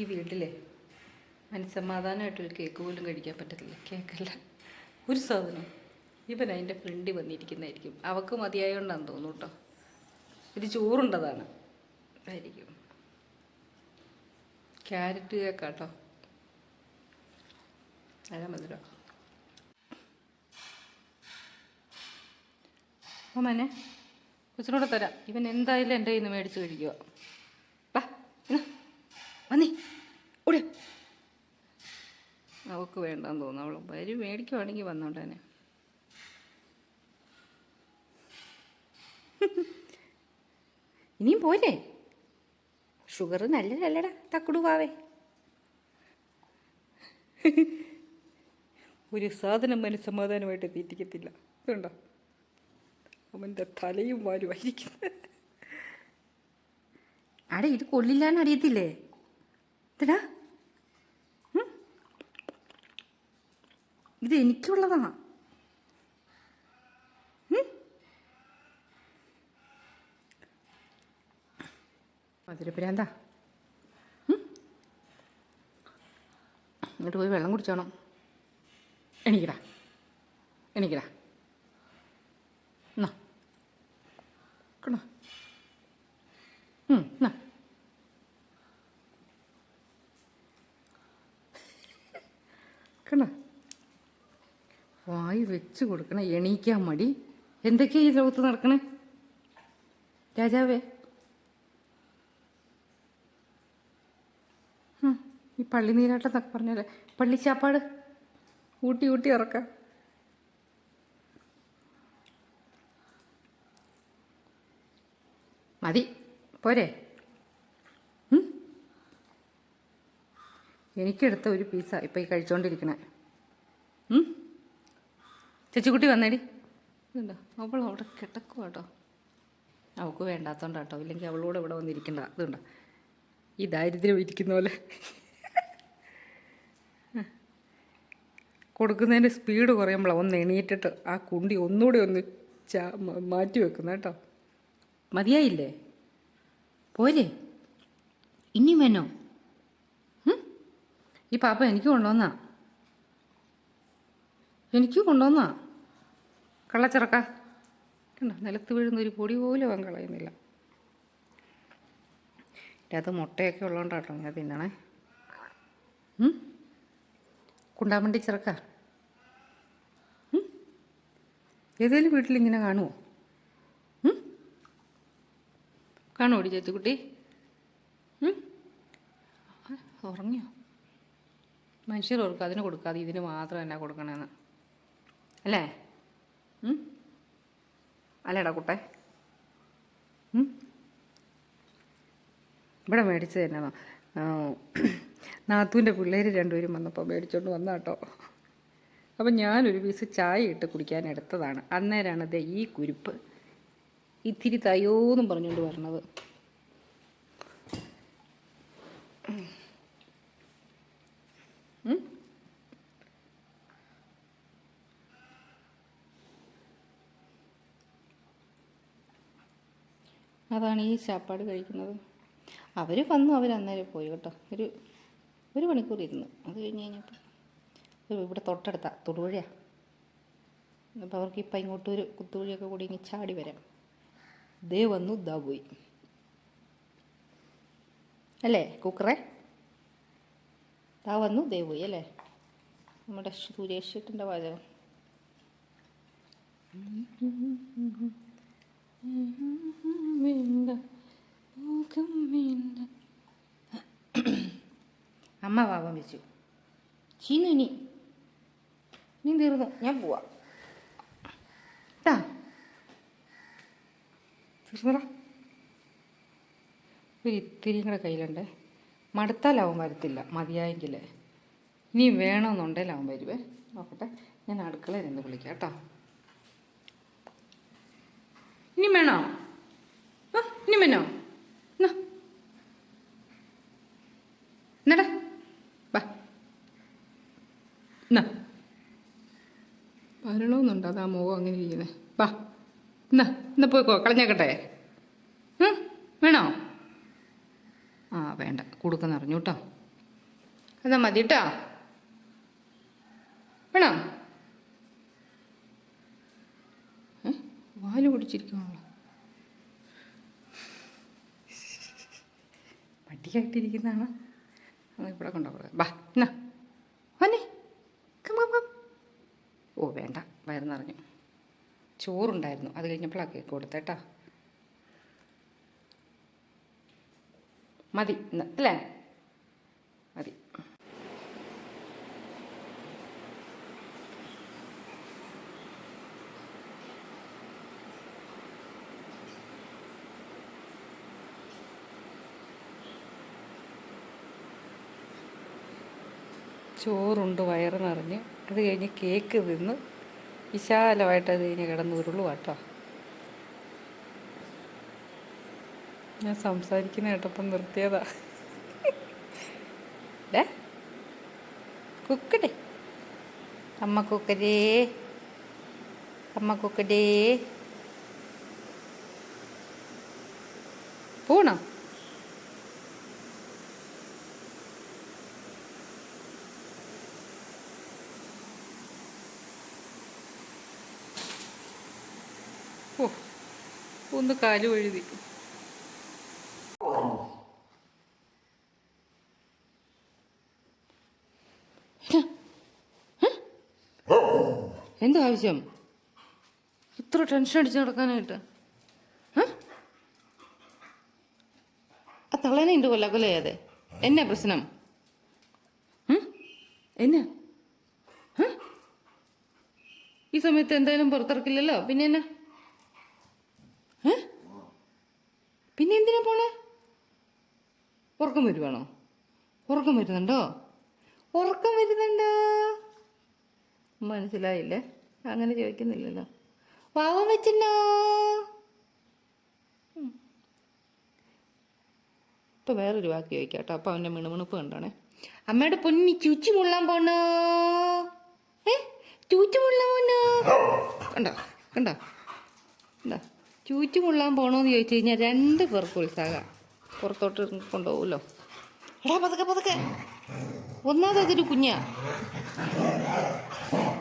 ഈ വീട്ടിലെ മനസ്സമാധാനമായിട്ടൊരു കേക്ക് പോലും കഴിക്കാൻ പറ്റത്തില്ല. കേക്കല്ല, ഒരു സാധനം. ഇവൻ അതിൻ്റെ ഫ്രണ്ടിൽ വന്നിരിക്കുന്നതായിരിക്കും. അവൾക്ക് മതിയായോണ്ടാന്ന് തോന്നുന്നു കേട്ടോ. ഇത് ചോറുണ്ടതാണ് ആയിരിക്കും. ക്യാരറ്റ് കേക്കാട്ടോ, നല്ല മധുരം. അമ്മനെ കൊച്ചിനോട് തരാം. ഇവൻ എന്തായാലും എൻ്റെ കയ്യിൽ നിന്ന് മേടിച്ച് കഴിക്കുക. വാ വന്നേ ഓടി. അവൾക്ക് വേണ്ടാന്ന് തോന്നുന്നു. അവൾ വരും മേടിക്കുവാണെങ്കിൽ വന്നോണ്ടേനെ. ഇനിയും പോരെ? ഷുഗർ നല്ലതല്ലടാ തക്കുടുവാവേ. ഒരു സാധനം മനസ്സമാധാനമായിട്ട് തീറ്റിക്കത്തില്ല. ഇതുണ്ടോ അവൻ്റെ തലയും വാലുമായിരിക്കുന്നത്. ആടെ ഇത് കൊള്ളില്ലാന്ന് അറിയത്തില്ലേ? ഇതടാ ഇത് എനിക്കുള്ളതാ. മധുരപ്രാന്താ. ഇങ്ങോട്ട് പോയി വെള്ളം കുടിച്ചോണം. എണീക്കടാ എണീക്കടാ. എന്നാ കണ എന്നാ കണ വായി വെച്ച് കൊടുക്കണ. എണീക്കാൻ മടി. എന്തൊക്കെയാ ഈ ലോകത്ത് നടക്കണേ രാജാവേ? ഈ പള്ളി നീരാട്ടം പറഞ്ഞല്ലേ, പള്ളിച്ചാപ്പാട് ഊട്ടി ഊട്ടി ഇറക്കാം. മതി പോരെ? എനിക്കെടുത്ത ഒരു പീസാ ഇപ്പം ഈ കഴിച്ചോണ്ടിരിക്കണേ. ചേച്ചിക്കുട്ടി വന്നേടി. ഇതുണ്ടോ അവൾ അവിടെ കിടക്കുക കേട്ടോ. അവൾക്ക് വേണ്ടാത്തോണ്ടാട്ടോ, ഇല്ലെങ്കിൽ അവളോട് ഇവിടെ വന്നിരിക്കണ്ട. ഇതുണ്ടോ ഈ ദാരിദ്ര്യം ഇരിക്കുന്ന പോലെ കൊടുക്കുന്നതിൻ്റെ സ്പീഡ് കുറയുമ്പോഴാണ് ഒന്ന് എണീറ്റിട്ട് ആ കുണ്ടി ഒന്നുകൂടി ഒന്ന് മാറ്റി വെക്കുന്ന കേട്ടോ. മതിയായില്ലേ? പോരെ? ഇനിയും വേണോ? ഈ പാപ്പ എനിക്ക് കൊണ്ടുവന്നാ, എനിക്ക് കൊണ്ടുവന്നാ കള്ളച്ചിറക്ക. കണ്ടോ നിലത്ത് വീഴുന്ന ഒരു പൊടി പോലും അവൻ കളയുന്നില്ല. അത് മുട്ടയൊക്കെ ഉള്ളതുകൊണ്ടാട്ടോ ഞാൻ തിന്നണേ. കുണ്ടാമണ്ടി ചിറക്ക. ഏതെങ്കിലും വീട്ടിലിങ്ങനെ കാണുമോ? കാണുമോടി ചേച്ചിക്കുട്ടി? ഉറങ്ങിയോ? മനുഷ്യർ ഓർക്കും അതിന് കൊടുക്കാതെ ഇതിന് മാത്രം എന്നാ കൊടുക്കണമെന്ന് അല്ലേ? അല്ലേടാ കുട്ടേ? ഇവിടെ മേടിച്ചത് തന്നെയാണോ? നാത്തൂൻ്റെ പിള്ളേർ രണ്ടുപേരും വന്നപ്പോൾ മേടിച്ചോണ്ട് വന്ന കേട്ടോ. അപ്പം ഞാനൊരു പീസ് ചായ ഇട്ട് കുടിക്കാൻ എടുത്തതാണ്. അന്നേരമാണ് ദേ ഈ കുരുപ്പ് ഇത്തിരി തയ്യോന്നും പറഞ്ഞുകൊണ്ട് വരണത്. അതാണ് ഈ ചാപ്പാട് കഴിക്കുന്നത്. അവർ വന്നു, അന്നേരം പോയി കേട്ടോ. ഒരു മണിക്കൂർ ഇരുന്നു. അത് കഴിഞ്ഞപ്പോൾ ഇവിടെ തൊട്ടടുത്ത തൊടുപുഴയാണ്. അപ്പോൾ അവർക്ക് ഇപ്പം ഇങ്ങോട്ട് ഒരു കുത്തുവഴിയൊക്കെ കൂടി ഇങ്ങനെ ചാടി വരാം. ദേ വന്നു ദാ പോയി അല്ലേ കുക്കറെ? ദാ വന്നു ദേ പോയി അല്ലേ? നമ്മുടെ സുരേഷ് ചേട്ടൻ്റെ പാചകം. അമ്മ പാപം വെച്ചു. ചീന്നു ഇനി തീർന്നു. ഞാൻ പോവാ തീർന്നടാ. ഒരു ഇത്തിരിയും കൂടെ കയ്യിലുണ്ടേ. മടുത്താലാവും വരത്തില്ല. മതിയായെങ്കിൽ ഇനി വേണമെന്നുണ്ടെങ്കിൽ വരുവേ. നോക്കട്ടെ, ഞാൻ അടുക്കളയിൽ നിന്ന് വിളിക്കാം കേട്ടോ. ഇനി വേണോ? ഇനി വേണോ? എന്നടാ വാ. എന്നാ വരണമെന്നുണ്ടോ? അതാ മുഖം അങ്ങനെ ഇരിക്കുന്നത്. വാ എന്നാ പോയിക്കോ, കളഞ്ഞേക്കട്ടെ. വേണോ? ആ വേണ്ട, കൊടുക്കുന്ന അറിഞ്ഞു കേട്ടോ. എന്നാ മതി കേട്ടോ. വേണോ? വാല് പിടിച്ചിരിക്കണല്ലോ. മടിയായിട്ടിരിക്കുന്നതാണ്. ഇവിടെ കൊണ്ടുപോകുക. ബാ എന്നാ വന്നേ. Come come come. ഓ വേണ്ട, വയറ് നിറഞ്ഞു. ചോറുണ്ടായിരുന്നു, അത് കഴിഞ്ഞപ്പോഴാണ് കേക്ക് കൊടുത്തേട്ടാ. മതി ഇന്ന് അല്ലേ? മതി. ചോറുണ്ട്, വയറ് നിറഞ്ഞ്. അത് കഴിഞ്ഞ് കേക്ക് തിന്ന് വിശാലമായിട്ട് അത് കഴിഞ്ഞ് കിടന്ന് ഉരുളുക കേട്ടോ. ഞാൻ സംസാരിക്കുന്ന കേട്ടപ്പം നിർത്തിയതാ. കുക്കടേ അമ്മ, കുക്കരേ അമ്മ, കുക്കടേ. പോണോ? ഓ, ഒന്ന് കാല് വഴുതി. എന്താ ആവശ്യം ഇത്ര ടെൻഷൻ അടിച്ച് നടക്കാനായിട്ട്? ആ തള്ളേനെ ഉണ്ട് കൊല്ലാതെ. എന്നാ പ്രശ്നം? എന്നാ ഈ സമയത്ത് എന്തായാലും പുറത്തിറക്കില്ലല്ലോ. പിന്നെ എന്നാ? പിന്നെ എന്തിനാ പോണേ? ഉറക്കം വരുവാണോ? ഉറക്കം വരുന്നുണ്ടോ? ഉറക്കം വരുന്നുണ്ടോ? മനസ്സിലായില്ലേ? അങ്ങനെ ചോദിക്കുന്നില്ലല്ലോ. പാവം വെച്ചിട്ടോ. ഇപ്പം വേറൊരു വാക്ക് ചോദിക്കാം കേട്ടോ. അപ്പം അവൻ്റെ മിണുമിണുപ്പ് കണ്ടാണേ. അമ്മയുടെ പൊന്നി ചൂച്ചി മുള്ളാൻ പോണോ? ചൂച്ചു മുള്ളാൻ പോണോ? കണ്ടോ കണ്ടോ കണ്ടോ? ചൂച്ചു മുള്ളാൻ പോണോന്ന് ചോദിച്ചു കഴിഞ്ഞാൽ 2 പേർക്ക് ഉത്സാഹം. പുറത്തോട്ട് കൊണ്ടുപോകുമല്ലോ. എടാ പതുക്കെ പതുക്കെ. ഒന്നാമത് അതൊരു കുഞ്ഞാ.